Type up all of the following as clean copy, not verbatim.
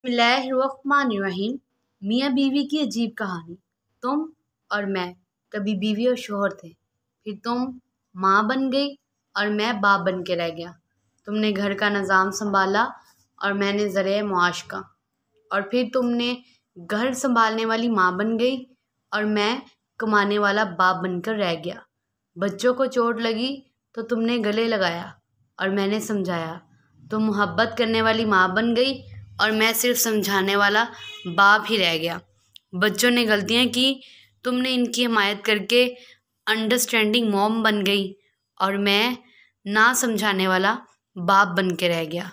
बिस्मिल्लाहिर्रहमानिर्रहीम। मियाँ बीवी की अजीब कहानी। तुम और मैं कभी बीवी और शोहर थे, फिर तुम माँ बन गई और मैं बाप बन के रह गया। तुमने घर का निज़ाम संभाला और मैंने ज़रिए मुआश का, और फिर तुमने घर संभालने वाली माँ बन गई और मैं कमाने वाला बाप बनकर रह गया। बच्चों को चोट लगी तो तुमने गले लगाया और मैंने समझाया। तुम मोहब्बत करने वाली माँ बन गई और मैं सिर्फ समझाने वाला बाप ही रह गया। बच्चों ने गलतियाँ की, तुमने इनकी हिमायत करके अंडरस्टैंडिंग मॉम बन गई और मैं ना समझाने वाला बाप बन के रह गया।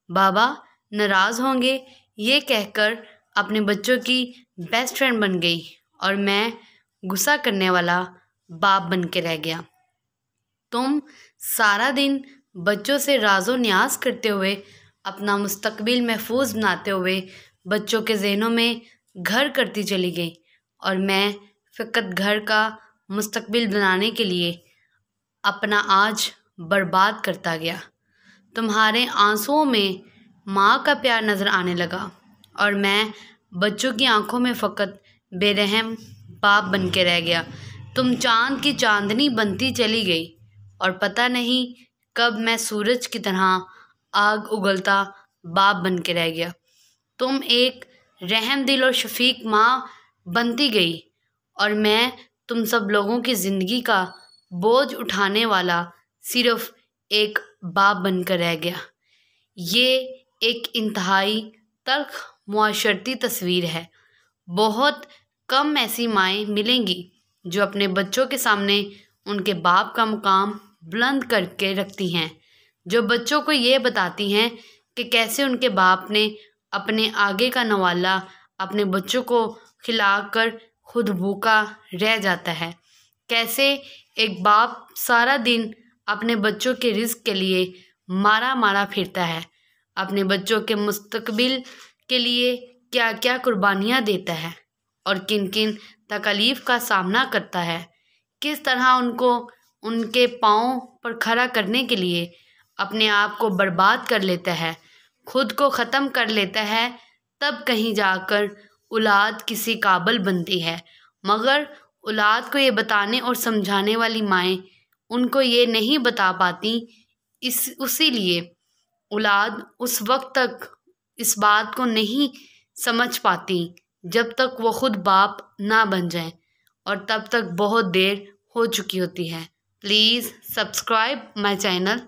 बाबा नाराज़ होंगे ये कहकर अपने बच्चों की बेस्ट फ्रेंड बन गई और मैं गुस्सा करने वाला बाप बन के रह गया। तुम सारा दिन बच्चों से राज़ो न्याज़ करते हुए अपना मुस्तकबिल महफूज बनाते हुए बच्चों के ज़हनों में घर करती चली गई और मैं फ़कत घर का मुस्तकबिल बनाने के लिए अपना आज बर्बाद करता गया। तुम्हारे आंसुओं में माँ का प्यार नज़र आने लगा और मैं बच्चों की आंखों में फ़कत बेरहम बाप बन के रह गया। तुम चाँद की चांदनी बनती चली गई और पता नहीं कब मैं सूरज की तरह आग उगलता बाप बन के रह गया। तुम एक रहम दिल और शफीक माँ बनती गई और मैं तुम सब लोगों की ज़िंदगी का बोझ उठाने वाला सिर्फ एक बाप बनकर रह गया। ये एक इंतहाई तल्ख मुआशरती तस्वीर है। बहुत कम ऐसी माएँ मिलेंगी जो अपने बच्चों के सामने उनके बाप का मुकाम बुलंद करके रखती हैं, जो बच्चों को ये बताती हैं कि कैसे उनके बाप ने अपने आगे का नवाला अपने बच्चों को खिलाकर खुद भूखा रह जाता है, कैसे एक बाप सारा दिन अपने बच्चों के रिज़्क के लिए मारा मारा फिरता है, अपने बच्चों के मुस्तकबिल के लिए क्या क्या कुर्बानियाँ देता है और किन किन तकलीफ़ का सामना करता है, किस तरह उनको उनके पाँव पर खड़ा करने के लिए अपने आप को बर्बाद कर लेता है, खुद को ख़त्म कर लेता है, तब कहीं जाकर औलाद किसी काबिल बनती है। मगर औलाद को ये बताने और समझाने वाली माएँ उनको ये नहीं बता पाती, उसीलिए औलाद उस वक्त तक इस बात को नहीं समझ पाती जब तक वो खुद बाप ना बन जाए, और तब तक बहुत देर हो चुकी होती है। Please subscribe my channel.